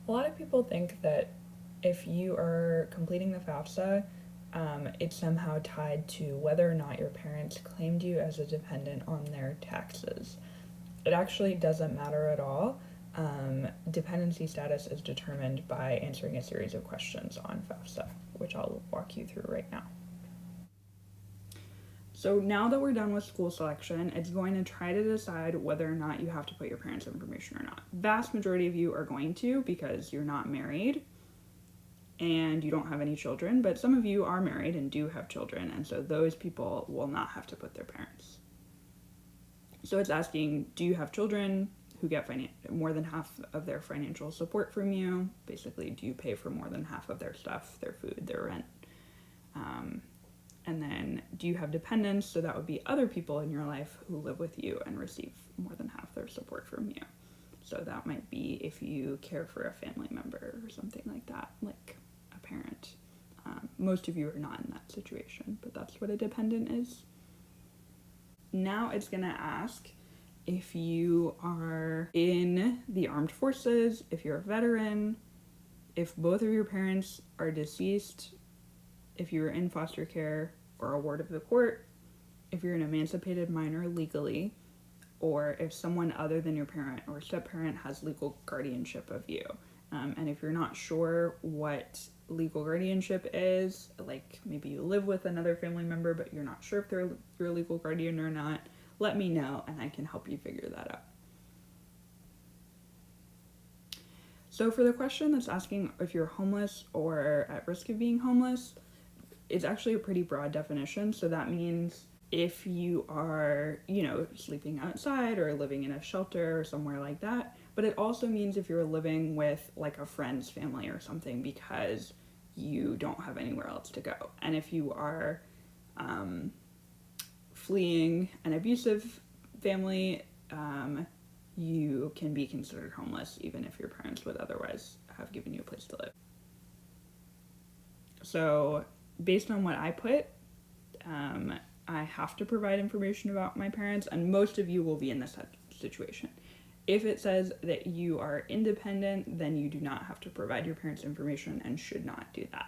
A lot of people think that if you are completing the FAFSA, it's somehow tied to whether or not your parents claimed you as a dependent on their taxes. It actually doesn't matter at all. Dependency status is determined by answering a series of questions on FAFSA, which I'll walk you through right now. So now that we're done with school selection, it's going to try to decide whether or not you have to put your parents' information or not. Vast majority of you are going to, because you're not married and you don't have any children, but some of you are married and do have children, and so those people will not have to put their parents. So it's asking, do you have children who get more than half of their financial support from you? Basically, do you pay for more than half of their stuff, their food, their rent? And then, do you have dependents? So that would be other people in your life who live with you and receive more than half their support from you. So that might be if you care for a family member or something like that, like a parent. Most of you are not in that situation, but that's what a dependent is. Now it's going to ask if you are in the armed forces, if you're a veteran, if both of your parents are deceased, if you're in foster care or a ward of the court, if you're an emancipated minor legally, or if someone other than your parent or step-parent has legal guardianship of you. And if you're not sure what legal guardianship is, like maybe you live with another family member but you're not sure if they're your legal guardian or not, let me know and I can help you figure that out. So for the question that's asking if you're homeless or at risk of being homeless, it's actually a pretty broad definition. So that means if you are, sleeping outside or living in a shelter or somewhere like that, but it also means if you're living with like a friend's family or something because you don't have anywhere else to go. And if you are fleeing an abusive family, you can be considered homeless even if your parents would otherwise have given you a place to live. So based on what I put, I have to provide information about my parents, and most of you will be in this situation. If it says that you are independent, then you do not have to provide your parents' information and should not do that.